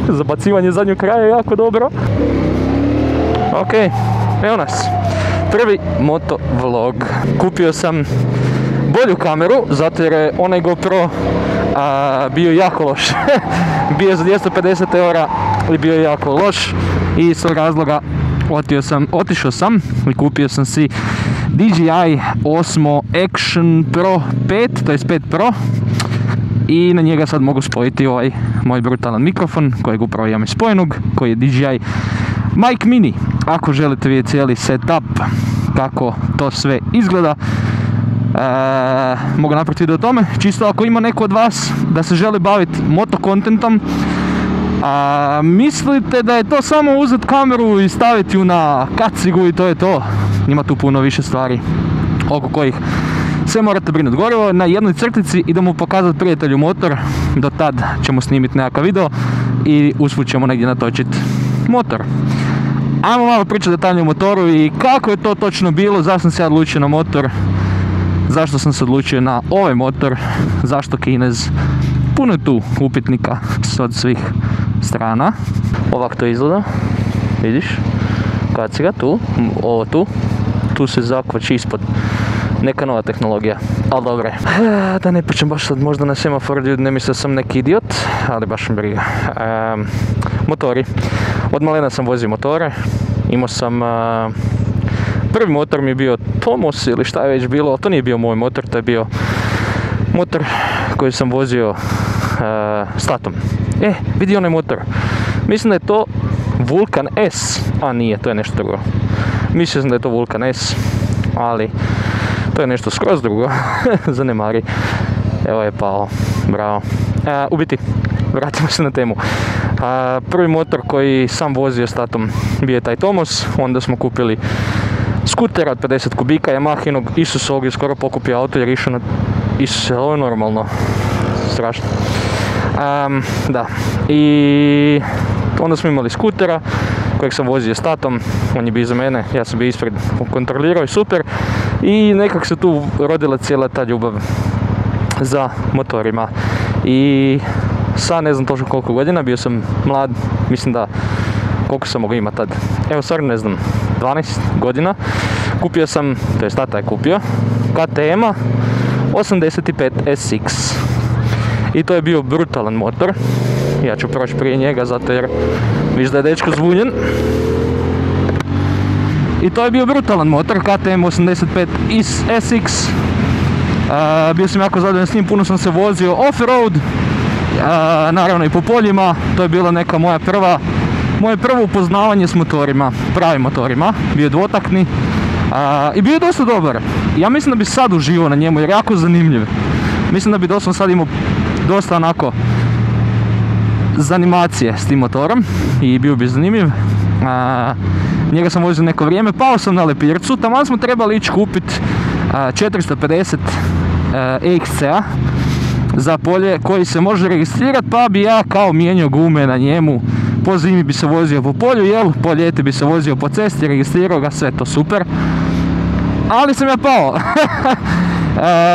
Zabacivanje zadnjeg kraja je jako dobro. Ok, evo nas. Prvi moto vlog. Kupio sam bolju kameru, zato jer je onaj GoPro bio jako loš. Bio je za 250 eura i bio je jako loš. I iz tog razloga otišao sam i kupio sam si DJI Osmo Action Pro 5, to je 5 Pro. I na njega sad mogu spojiti ovaj moj brutalan mikrofon kojeg upravo imam spojenog, koji je DJI Mic Mini. Ako želite vidjeti cijeli setup, kako to sve izgleda, mogu napraviti video o tome. Čisto ako ima neko od vas da se želi baviti moto kontentom, mislite da je to samo uzeti kameru i staviti ju na kacigu i to je to. Ima tu puno više stvari oko kojih sve morate brinuti. Gorivo na jednoj crtici, idemo pokazati prijatelju motor, do tad ćemo snimiti nekakav video i usput ćemo negdje natočiti motor. Ajmo malo pričati detaljnije o motoru i kako je to točno bilo, zašto sam se odlučio na motor, zašto sam se odlučio na ovaj motor, zašto Kinez. Puno je tu upitnika od svih strana. Ovako to izgleda, vidiš, kaciga tu, ovo tu se zakvači ispod. Neka nova tehnologija, ali dobro je. Da ne pričam baš sad možda na semafor, ne mislio sam neki idiot, ali baš mi briga. Motori. Od malena sam vozio motore. Imao sam... prvi motor mi je bio Tomos ili šta je već bilo, ali to nije bio moj motor, to je bio motor koji sam vozio s tatom. Vidi onaj motor. Mislim da je to Vulcan S, a nije, to je nešto drugo. Mislim da je to Vulcan S, ali to je nešto skroz drugo. Zanemari. Evo je pao, bravo. U biti, vratimo se na temu. Prvi motor koji sam vozio s tatom bio je taj Tomos, onda smo kupili skuter od 50 kubika Yamahinog. Isus, ovdje je skoro pokupio auto jer išao na... Isus, ovo je normalno. Strašno. Da. I onda smo imali skutera kojeg sam vozio s tatom, on je bio iza mene, ja sam bio ispred, kontrolirao i super. I nekako se tu rodila cijela ta ljubav za motorima. I sad ne znam točno koliko godina, bio sam mlad, mislim da koliko sam mogao imati tad. Evo stvarno ne znam, 12 godina. Kupio sam, to je tata je kupio, KTM-a 85 SX. I to je bio brutalan motor. Ja ću proći prije njega zato jer viš da je dečko zvunjen. I to je bio brutalan motor, KTM 85 SX. Bio sam jako zadovoljan s njim, puno sam se vozio off-road, naravno i po poljima. To je bila neka moje prvo upoznavanje s motorima, pravim motorima. Bio je dvotakni i bio je dosta dobar. Ja mislim da bi sad uživao na njemu jer je jako zanimljiv. Mislim da bi doslovno sad imao dosta onako zanimacije s tim motorom i bio bi zanimljiv. Njega sam vozio neko vrijeme, pao sam na lepircu, taman smo trebali ići kupiti 450 EXC-a za polje koji se može registrirati, pa bi ja kao mijenjao gume na njemu. Po zimi bi se vozio po polju, po ljeti bi se vozio po cesti, registrirao ga, sve to super. Ali sam ja pao.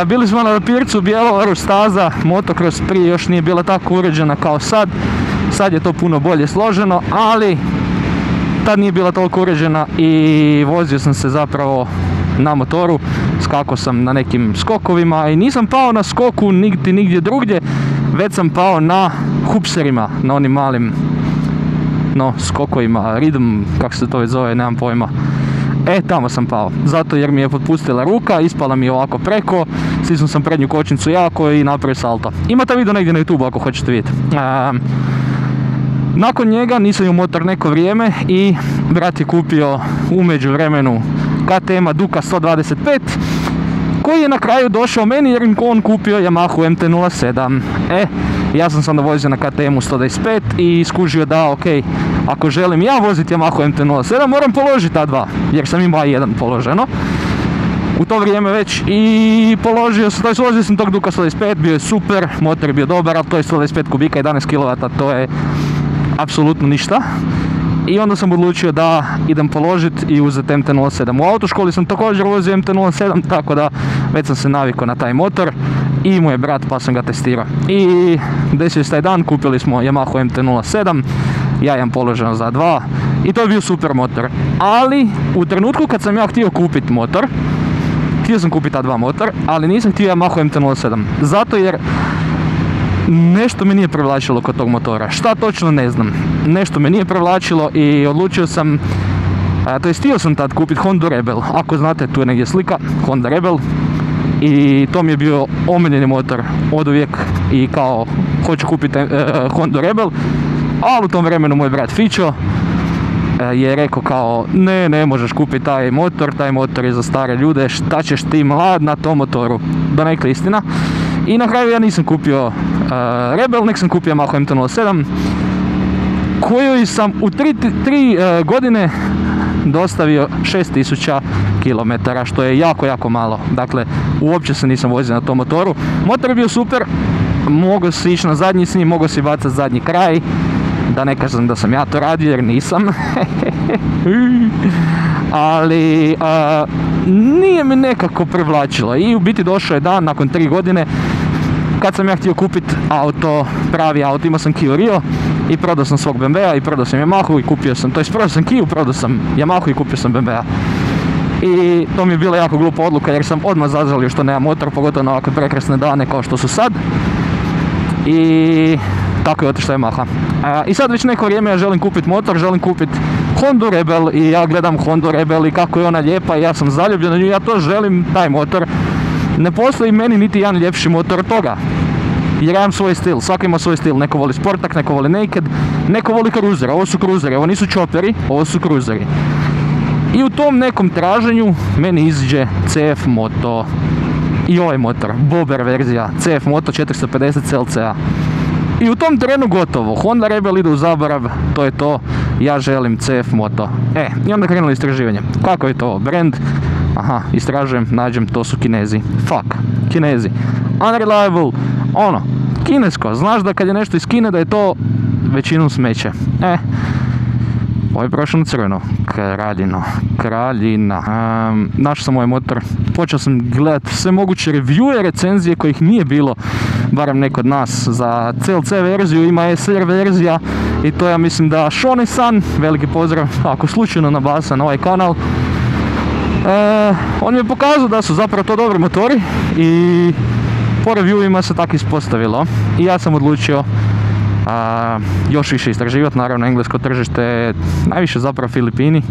Bili smo na lepircu, Bjelovaru, staza, motocross prije još nije bila tako uređena kao sad. Sad je to puno bolje složeno, ali tad nije bila toliko uređena i vozio sam se zapravo na motoru, skakao sam na nekim skokovima i nisam pao na skoku nigdje drugdje, već sam pao na hupserima, na onim malim skokovima, rhythm, kako se to već zove, nemam pojma. Tamo sam pao, zato jer mi je potpustila ruka, ispala mi je ovako preko, stisnuo sam prednju kočnicu jako i napravio salto. Imate video negdje na YouTube ako hoćete vidjeti. Nakon njega nisam imao motor neko vrijeme i brat je kupio u međuvremenu KTM Duka 125 koji je na kraju došao meni jer on kupio Yamahu MT-07. Ja sam se onda vozio na KTM-u 125 i skužio da ako želim ja voziti Yamahu MT-07 moram položiti A2 jer sam imao A1 položeno u to vrijeme već i vozio sam tog Duka 125, bio je super, motor je bio dobar, ali to je 125 kubika, 11 kW, to je apsolutno ništa. I onda sam odlučio da idem položiti i uzeti MT-07. U autoškoli sam također vozio MT-07, tako da već sam se navikao na taj motor i moj brat, pa sam ga testirao. I desio se taj dan, kupili smo Yamaha MT-07, ja imam položeno za 2 i to je bio super motor. Ali u trenutku kad sam ja htio kupiti motor, htio sam kupiti A2 motor, ali nisam htio Yamaha MT-07, zato jer nešto me nije privlačilo kod tog motora. Šta točno ne znam, nešto me nije privlačilo i odlučio sam, to jest htio sam tad kupiti Honda Rebel. Ako znate, tu je negdje slika, Honda Rebel. I to mi je bio omiljeni motor od uvijek i kao hoću kupiti Honda Rebel, ali u tom vremenu moj brat Fićo je rekao kao ne možeš kupiti taj motor je za stare ljude, šta ćeš ti mlad na tom motoru, donekle istina. I na kraju ja nisam kupio Rebel, nek sam kupio Yamaha MT-07 koju sam u 3 godine dostavio 6000 km, što je jako malo. Dakle, uopće se nisam vozio na tom motoru. Motor je bio super, mogao si ići na zadnji s njim, mogao si bacati zadnji kraj. Da ne kažem da sam ja to radio jer nisam. Ali nije mi nekako privlačilo i u biti došao je dan nakon 3 godine kad sam ja htio kupiti auto, pravi auto. Imao sam Kia Rio i prodao sam svog BMW-a i prodao sam Yamahu i kupio sam, to jest prodao sam Kia, prodao sam Yamahu i kupio sam BMW-a. I to mi je bila jako glupa odluka jer sam odmah zažalio što nema motor, pogotovo na ovakve prekrasne dane kao što su sad. I tako je otišla Yamaha. I sad već neko vrijeme ja želim kupiti motor, želim kupiti Honda Rebel i ja gledam Honda Rebel i kako je ona lijepa i ja sam zaljubljen na nju, ja to želim, taj motor. Ne postoji meni niti jedan ljepši motor od toga. Jer ja imam svoj stil, svaki ima svoj stil, neko voli sportak, neko voli naked, neko voli cruiser, ovo su cruiseri, ovo nisu chopperi, ovo su cruiseri. I u tom nekom traženju meni iziđe CF Moto i ovaj motor, Bobber verzija, CF Moto 450 CLCA. I u tom terenu gotovo, Honda Rebel ide u zaborav, to je to, ja želim CF Moto. I onda krenulo istraživanje, kako je to brand? Aha, istražujem, nađem, to su Kinezi. Fuck, Kinezi. Unreliable, kinesko, znaš da kad je nešto iz Kine da je to većinom smeće. Ovo je prošlo na crveno. Kraljina. Našao sam ovaj motor, počeo sam gledati sve moguće reviewe, recenzije kojih nije bilo, barem neko od nas, za CLC verziju, ima SR verzija i to ja mislim da Shone-san, veliki pozdrav, ako slučajno nabasa na ovaj kanal, on mi je pokazao da su zapravo to dobri motori i po reviewima se tako ispostavilo i ja sam odlučio još više istraživati. Naravno, englesko tržište, najviše zapravo Filipini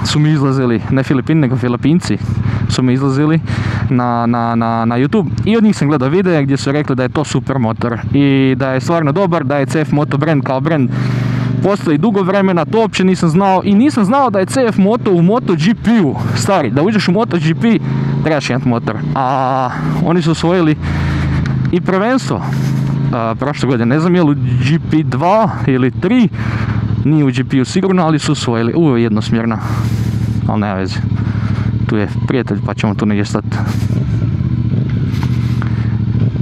su mi izlazili, ne Filipini nego Filipinci su mi izlazili na YouTube i od njih sam gledao videe gdje su rekli da je to super motor i da je stvarno dobar, da je CF Moto brand kao brand postoji dugo vremena, to uopće nisam znao i nisam znao da je CF Moto u MotoGP-u. Stari, da uđeš u MotoGP trebaš imati motor, a oni su osvojili i prvenstvo prošle godine, ne znam je li u GP2 ili 3, nije u GP-u sigurno, ali su osvojili, jednosmjerno, ali nema veze, tu je prijatelj pa ćemo tu negdje stati.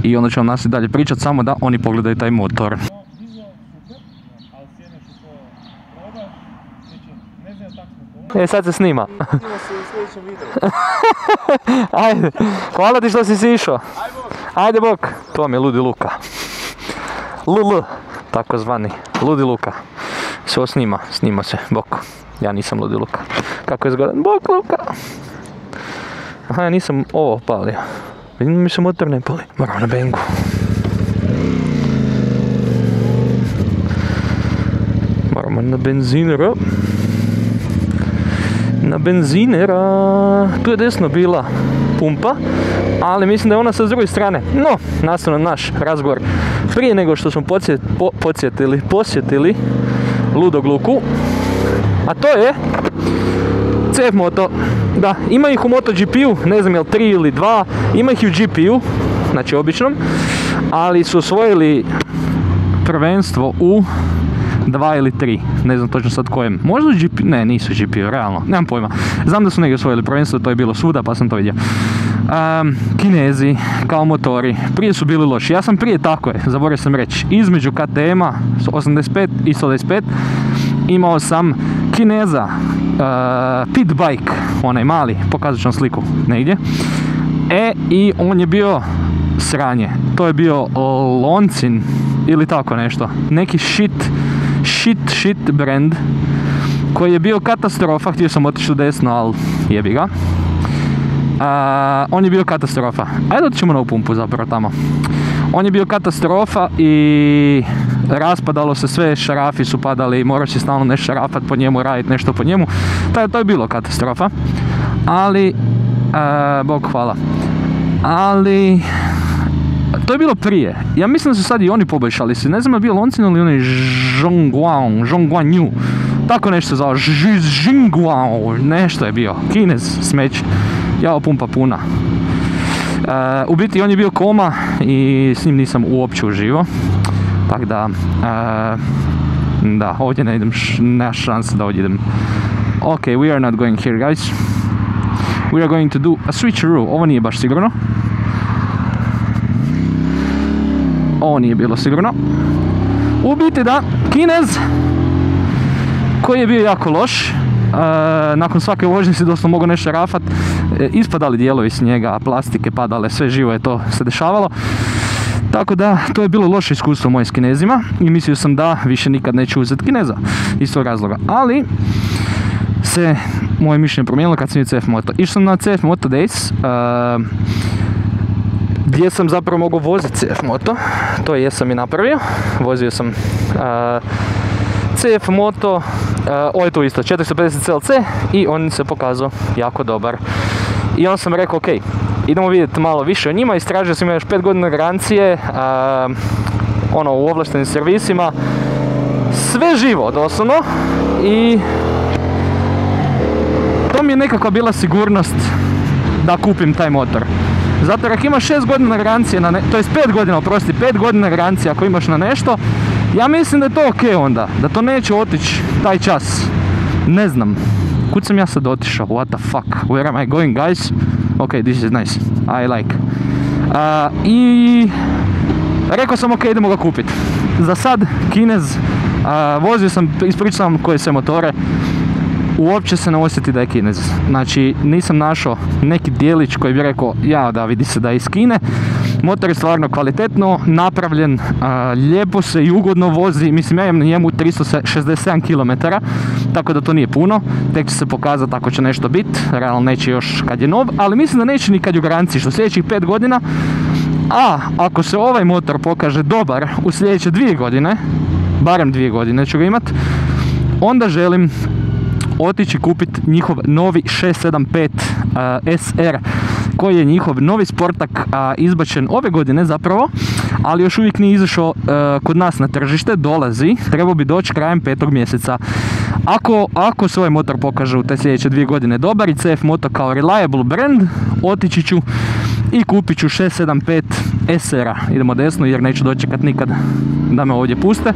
I onda ću vam nastaviti dalje pričati, samo da oni pogledaju taj motor. Sad se snima. Snima se u sljedećem videu. Ajde, hvala ti što si si išao. Ajde bok. To vam je Ludi Luka. LL, takozvani. Ludi Luka. Sve snima se, bok. Ja nisam Ludi Luka. Kako je zgodan? Bok Luka. Aha, ja nisam ovo palio. Vidim mi se motor ne pali. Moram na bengu. Moramo na benzinera. Na benzinera. Tu je desno bila pumpa, ali mislim da je ona sa s druge strane. No, nastavno naš razgovor prije nego što smo posjetili Ludog Luku, a to je CF Moto. Da, ima ih u MotoGP-u, ne znam je li 3 ili 2, ima ih i u GP-u, znači običnom, ali su osvojili prvenstvo u 2 ili 3, ne znam točno sad kojem, možda GP, ne nisu GP, realno, nemam pojma, znam da su negdje osvojili prvenstvo, to je bilo svuda pa sam to vidio. Kinezi kao motori, prije su bili loši, ja sam prije, tako je, zaboravio sam reći, između KTM-a 85 i 125 imao sam Kineza, pit bike, onaj mali, pokazat ću vam sliku negdje, I on je bio sranje. To je bio Loncin ili tako nešto. Neki shit brand koji je bio katastrofa. Htio sam otići u desno, ali jebi ga. On je bio katastrofa. Ajde otićemo na pumpu zapravo tamo. On je bio katastrofa i raspadalo se sve, šarafi su padali, moraš si stalno nešto šarafat po njemu, raditi nešto po njemu. To je bilo katastrofa. Ali, Bog hvala. Ali, to je bilo prije. Ja mislim da su sad i oni poboljšali se. Ne znam je bio Loncin ili oni Zhongguanyu. Tako nešto se zvao. Zhongguanyu. Nešto je bio. Kinez smeć. Jao pumpa puna. U biti on je bio koma i s njim nisam uopće uživao. Tako da, da, ovdje ne idem, nema šanse da ovdje idem. Ok, we are not going here, guys. We are going to do a switcheroo. Ovo nije baš sigurno. Ovo nije bilo sigurno. U biti da, Kinez, koji je bio jako loš. Nakon svake vožnje si doslovno mogu nešto rafat. Ispadali dijelovi s njega, plastike padale, sve živo je to se dešavalo. Tako da, to je bilo loše iskustvo moje s Kinezima i mislio sam da više nikad neću uzeti Kineza iz tog razloga. Ali se moje mišljenje promijenilo kad sam i CF Moto. Išao sam na CF Moto Days, gdje sam zapravo mogao voziti CF Moto. To jesam i napravio. Vozio sam CF Moto, ovo je tu isto, 450 CLC i on se pokazao jako dobar. I onda sam rekao, ok, idemo vidjeti malo više o njima, istražio sam još 5 godina garancije, u ovlaštenim servisima, sve živo doslovno i to mi je nekakva bila sigurnost da kupim taj motor. Zato jer ako imaš 6 godina garancije, to je 5 godina, oprosti, 5 godina garancije ako imaš na nešto, ja mislim da je to ok onda, da to neće otići taj čas. Ne znam, kud sam ja sad otišao, what the fuck, where am I going guys? Ok, this is nice, I like. I rekao sam ok, idemo ga kupiti. Za sad, Kinez, vozio sam, ispričao sam koje sve motore, uopće se ne osjeti da je Kinez. Znači, nisam našao neki dijelić koji bi rekao, ja da vidi se da je iz Kine. Motor je stvarno kvalitetno napravljen, lijepo se i ugodno vozi, mislim ja imam na njemu 367 km, tako da to nije puno, tek će se pokazati ako će nešto biti, realno neće još kad je nov, ali mislim da neće ni kad je u garanciji, što sljedećih 5 godina, a ako se ovaj motor pokaže dobar u sljedeće 2 godine, barem 2 godine ću ga imat, onda želim otići kupiti njihov novi 675 SR koji je njihov novi sportak izbačen ove godine zapravo, ali još uvijek nije izašao kod nas na tržište, dolazi, trebao bi doći krajem 5. mjeseca. Ako se ovaj motor pokaže u te sljedeće 2 godine dobar i CF Moto kao reliable brand, otići ću i kupit ću 675 SR-a. Idemo desno jer neću dočekat nikad da me ovdje puste.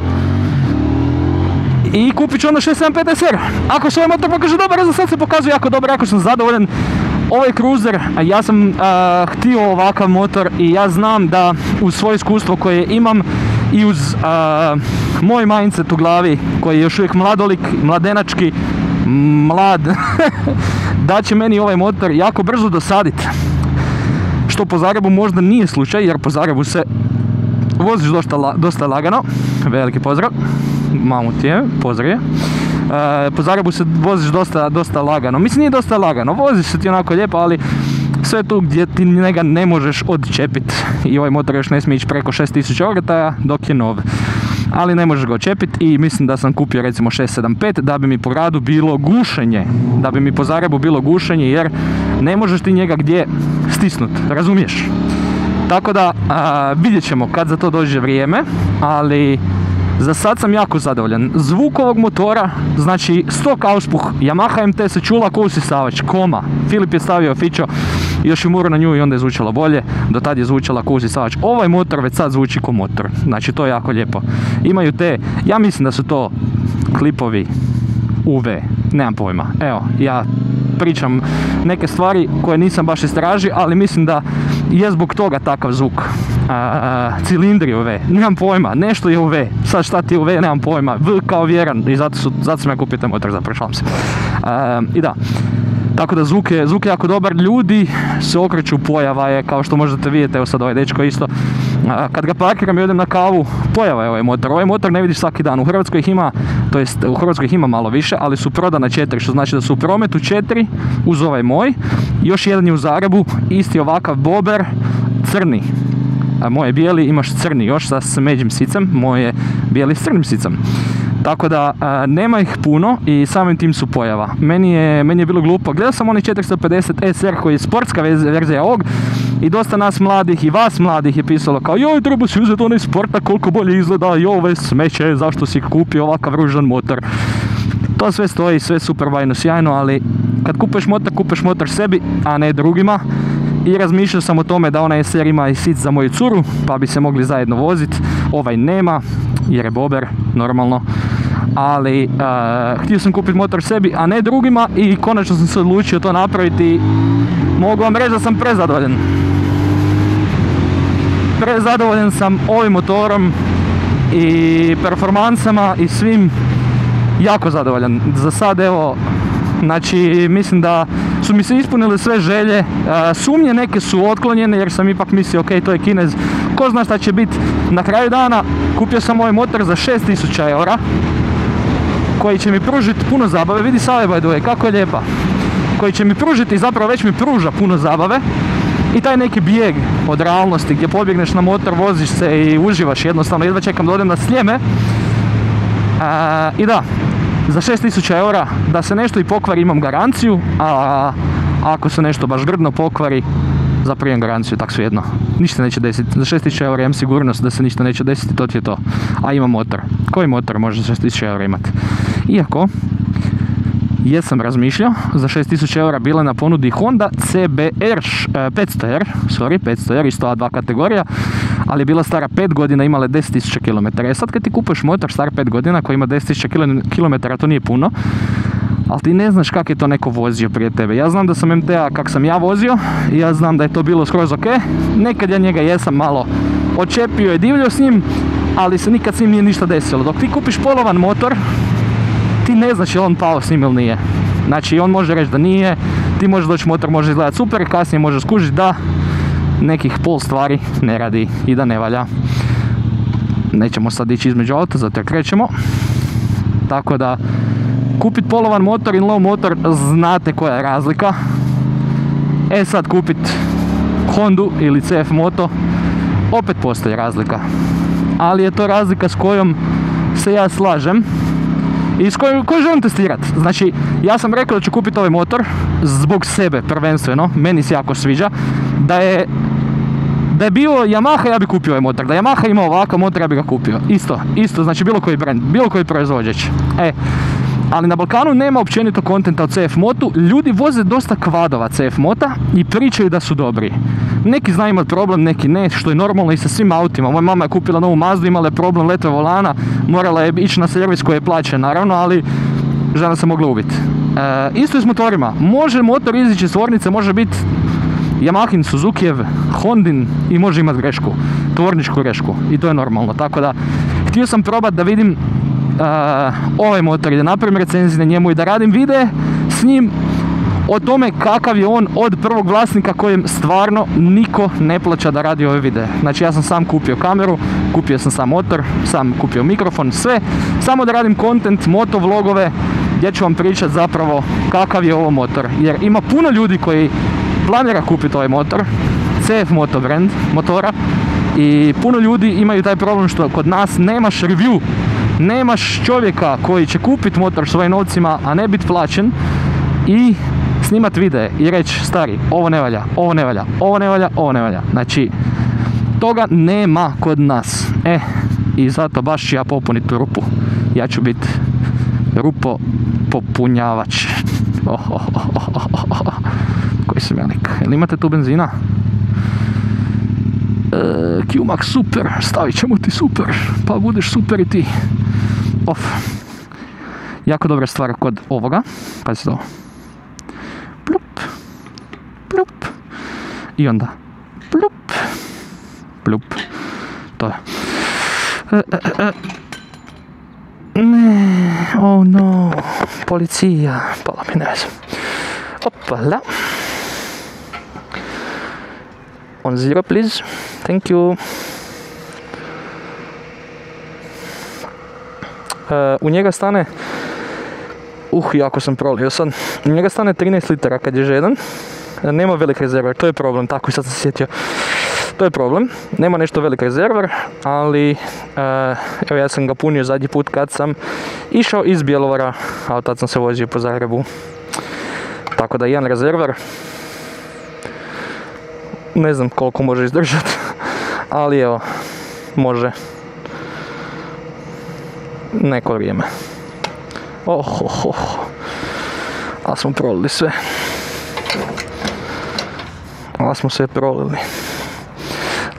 I kupit ću onda 675 SR. Ako se ovaj motor pokaže dobar, za sad se pokazuje jako dobar, jako sam zadovoljan. Ovaj cruiser, ja sam htio ovakav motor i ja znam da uz svoje iskustvo koje imam i uz moj mindset u glavi koji je još uvijek mladolik, mladenački, mlad, da će meni ovaj motor jako brzo dosaditi. Što po Zagrebu možda nije slučaj jer po Zagrebu se voziš dosta lagano. Veliki pozdrav. Mamu ti je, pozdrav je. Po Zagrebu se voziš dosta lagano. Mislim nije dosta lagano, voziš se ti onako lijepo, ali sve tu gdje ti njega ne možeš odčepiti. I ovaj motor još ne smije ići preko 6000 obrtaja dok je nov. Ali ne možeš ga odčepiti i mislim da sam kupio recimo 675 da bi mi po gradu bilo gušenje. Da bi mi po Zagrebu bilo gušenje jer ne možeš ti njega gdje stisnut, razumiješ? Tako da vidjet ćemo kad za to dođe vrijeme, ali za sad sam jako zadovoljan. Zvuk ovog motora, znači stok auspuh, Yamaha MT se čula ko usisavač, koma. Filip je stavio fičo, još je muro na nju i onda je zvučalo bolje, do tad je zvučala ko usisavač. Ovaj motor već sad zvuči ko motor, znači to je jako lijepo. Imaju te, ja mislim da su to klipovi UV, nemam pojma. Evo, ja pričam neke stvari koje nisam baš istražio, ali mislim da je zbog toga takav zvuk. Cilindri UV, nemam pojma, nešto je UV, sad šta ti je UV, nemam pojma, V kao vjeran i zato sam ja kupio taj motor, zapravo šalim se. I da, Tako da zvuk je jako dobar, ljudi se okreću, pojava je, kao što možete vidjeti, evo sad ovaj dečko isto, kad ga parkiram i odem na kavu, pojava je ovaj motor ne vidiš svaki dan, u Hrvatskoj ih ima, to jest u Hrvatskoj ih ima malo više, ali su prodana 4, što znači da su u prometu 4 uz ovaj moj, još jedan je u Zagrebu, isti ovakav bober, crni. Moj je bijeli, imaš crni još sa smeđim sicem, moj je bijeli s crnim sicem. Tako da nema ih puno i samim tim su pojava. Meni je bilo glupo. Gledao sam onaj 450 SR koji je sportska verzija ovog i dosta nas mladih i vas mladih je pisalo kao joj, treba si uzeti onaj sporta, koliko bolje izgleda, joj, ove smeće, zašto si kupio ovakav ružan motor. To sve stoji, sve super bajno, sjajno, ali kad kupeš motor sebi, a ne drugima. I razmišljao sam o tome da onaj SR ima i sic za moju curu, pa bi se mogli zajedno voziti. Ovaj nema, jer je bober, normalno. Ali htio sam kupiti motor sebi, a ne drugima i konačno sam se odlučio to napraviti. Mogu vam reći da sam prezadovoljan. Prezadovoljan sam ovim motorom i performansama i svim. Jako zadovoljan. Za sad evo, znači mislim da su mi se ispunile sve želje, sumnje neke su otklonjene jer sam ipak mislio ok, to je Kinez, ko zna šta će biti. Na kraju dana kupio sam ovaj motor za 6000 eura koji će mi pružiti puno zabave, vidi Save by the way, kako je lijepa, koji će mi pružiti i zapravo već mi pruža puno zabave i taj neki bijeg od realnosti gdje pobjegneš na motor, voziš se i uživaš jednostavno, jedva čekam da odem na Sljeme. I da, za 6000 eura da se nešto i pokvari imam garanciju, a ako se nešto baš grdno pokvari, zapravo imam garanciju, tak svejedno. Ništa neće desiti, za 6000 eura imam sigurnost da se ništa neće desiti, to ti je to. A imam motor. Koji motor može za 6000 eura imati? Iako, jesam razmišljao, za 6000 eura bila na ponudi Honda CBR 500R, isto A2 kategorija, ali je bila stara 5 godina, imala 10.000 km. Sad kad ti kupuješ motor star 5 godina koji ima 10.000 km, to nije puno, ali ti ne znaš kak je to neko vozio prije tebe. Ja znam da sam MTA kak sam ja vozio, ja znam da je to bilo skroz ok, nekad ja njega jesam malo odčepio i divljao s njim, ali se nikad s njim nije ništa desilo. Dok ti kupiš polovan motor, ti ne znaš je on pao s njim ili nije. Znači on može reći da nije, ti možeš doći, motor može izgledati super, kasnije može skužiti da nekih pol stvari ne radi i da ne valja. Nećemo sad ići između auta, zato jer krećemo. Tako da, kupit polovan motor i low motor, znate koja je razlika. E sad kupit Hondu ili CF Moto, opet postoji razlika. Ali je to razlika s kojom se ja slažem i s koju želim testirati. Znači, ja sam rekao da ću kupiti ovaj motor zbog sebe prvenstveno, meni se jako sviđa. Da je bio Yamaha, ja bi kupio ovaj motor. Da Yamaha ima ovakav motor, ja bi ga kupio. Isto, znači bilo koji brand, bilo koji proizvođač. Ali na Balkanu nema općenito kontenta od CF Motu, ljudi voze dosta kvadova CF Mota i pričaju da su dobri. Neki znaju imati problem, neki ne, što je normalno i sa svim autima. Moja mama je kupila novu Mazdu, imala je problem letve volana, morala je ići na servis koji je plaćen naravno, ali žena se mogla ubiti. Isto je s motorima, može motor izići iz tvornice, može biti Yamahin, Suzukijev, Hondin i može imati grešku, tvorničku grešku i to je normalno. Tako da, htio sam probati da vidim ovaj motor i da napravim recenziju na njemu i da radim videe s njim o tome kakav je on od prvog vlasnika kojem stvarno niko ne plaća da radi ove videe. Znači ja sam sam kupio kameru, kupio sam sam motor, sam kupio mikrofon, sve, samo da radim content, moto vlogove gdje ću vam pričati zapravo kakav je ovo motor. Jer ima puno ljudi koji planira kupiti ovaj motor, CF Moto brand motora, i puno ljudi imaju taj problem što kod nas nemaš review. Nemaš čovjeka koji će kupiti motor svojim novcima, a ne biti plaćen i snimat videe i reći stari, ovo ne valja, ovo ne valja, ovo ne valja, ovo ne valja. Znači, toga nema kod nas. I zato baš ću ja popuniti tu rupu. Ja ću biti rupo popunjavač. Koji sam ja nek. Jel imate tu benzina? Q-Max super, stavit ćemo ti super, pa budeš super i ti. Jako dobra stvar kod ovoga, pazite ovo. Plup, plup, i onda plup, plup, to je. Ne, oh no, policija, pala mi ne znam. Opala. 1-0 please. Thank you. U njega stane... jako sam prolio sad. U njega stane 13 litara kad je žedan. Nema velik rezervar, to je problem, tako sad sam se sjetio. To je problem, nema nešto velik rezervar, ali evo ja sam ga punio zadnji put kad sam išao iz Bjelovara, a tad sam se vozio po Zagrebu. Tako da jedan rezervar, ne znam koliko može izdržati, ali evo, može neko vrijeme. Ali smo prolili sve. Ali smo sve prolili.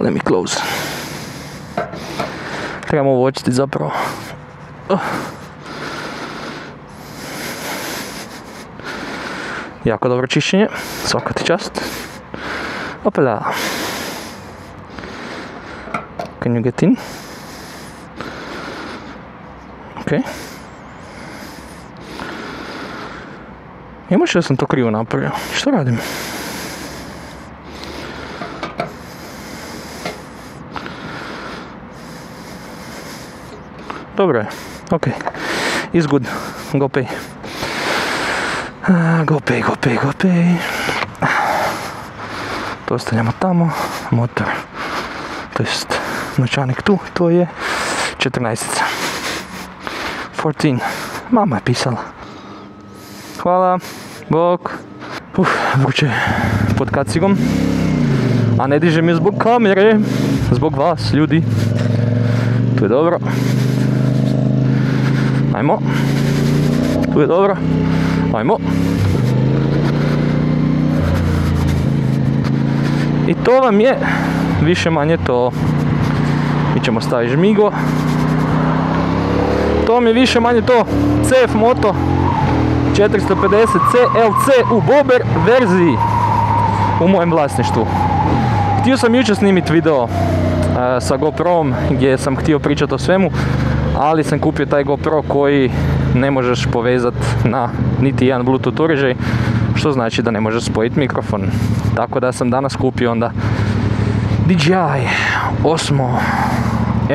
Let me close. Trebamo ovo očistiti zapravo. Jako dobro čišćenje. Svaka ti čast. Opala. Can you get in? Ok. Imaš da sam to krivo napravio. Što radim? Dobro je. Ok. Is good. Go pay. Go pay. To ostavljamo tamo. Motor. To jest novčanik tu. To je 14. 14. Mama je pisala. Hvala. Bok. Vruće pod kacigom. A ne dižem je zbog kamere. Zbog vas, ljudi. Tu je dobro. Ajmo. Tu je dobro. Ajmo. I to vam je više manje to. Mi ćemo staviti žmigo. To vam je više manje to. CF Moto 450 CLC u Bober verziji u mojem vlasništvu. Htio sam jučer snimiti video sa GoProm gdje sam htio pričati o svemu, ali sam kupio taj GoPro koji ne možeš povezati na niti jedan Bluetooth uređaj, što znači da ne možeš spojiti mikrofon. Tako da sam danas kupio onda DJI Osmo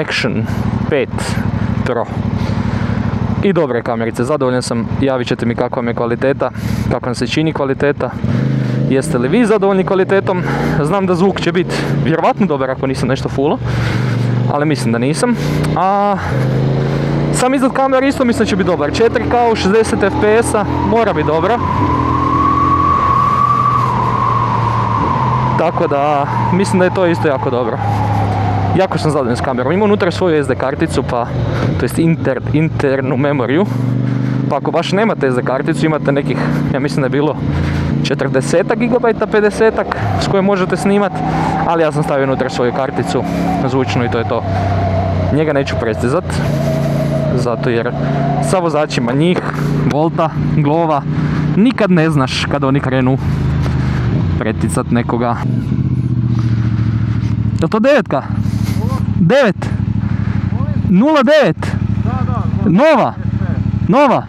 Action 5 Pro. I dobre kamerice, zadovoljan sam, javit ćete mi kakva mi je kvaliteta, kako vam se čini kvaliteta. Jeste li vi zadovoljni kvalitetom? Znam da zvuk će biti vjerovatno dobar ako nisam nešto fullo, ali mislim da nisam. A sam izgled kamera isto mislim da će biti dobar. 4K u 60 fps-a mora biti dobra. Tako da mislim da je to isto jako dobro. Jako sam zadovoljan s kamerom. Ima unutra svoju SD karticu, pa, to jest internu memoriju. Pa ako baš nemate SD karticu, imate nekih, ja mislim da je bilo 40 GB, 50 s kojom možete snimat, ali ja sam stavio unutra svoju karticu zvučnu i to je to. Njega neću prestizat, zato jer sa vozačima njih, Volta, Glova, nikad ne znaš kada oni krenu preticat nekoga. Je li to 9-ka? 9? 09? Nova? Nova?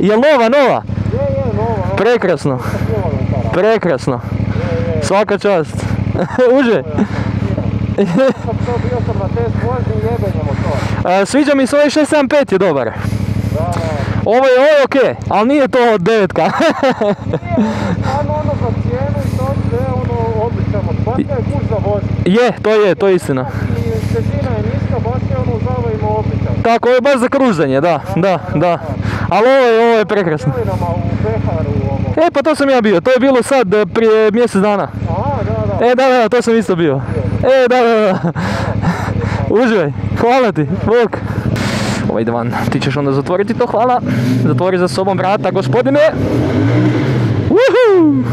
Je nova? Je, nova. Prekrasno. Prekrasno. Svaka čast. Uže. Bio sam na test vožnji i jebenje motor. Sviđa mi se ovaj 675 je dobar. Da. Ovo je okej, ali nije to 9-ka. Nije, stvarno ono za cijenu i to sve ono odličan motor. Baš je kuć za vožnju. To je istina. I težina je niska, baš je ono uzava ima odličan. Tako, ovo je baš za kruženje, da. Ali ovo je prekrasno. U Beharu ovo. Pa to sam ja bio, to je bilo sad prije mjesec dana. Da. Da, to sam isto bio. Da. Uživaj, hvala ti, bok. Ovaj divan, ti ćeš onda zatvoriti to, hvala. Zatvori za sobom vrata, gospodine. Uhu!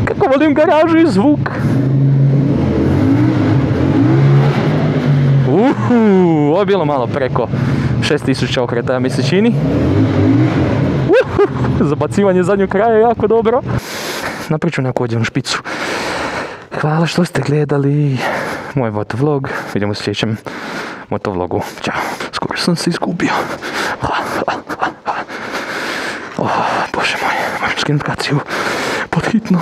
Kako volim garažu i zvuk. Ovo je bilo malo preko 6000 okretaja mi se čini. Zabacivanje zadnjeg kraja je jako dobro. Napravit ću neku odjevnu špicu. Hvala što ste gledali moj motovlog. Vidimo u sljedećem motovlogu. Ćao. Skoro sam se izgubio. Bože moj, moram skinuti kaciju pod hitno.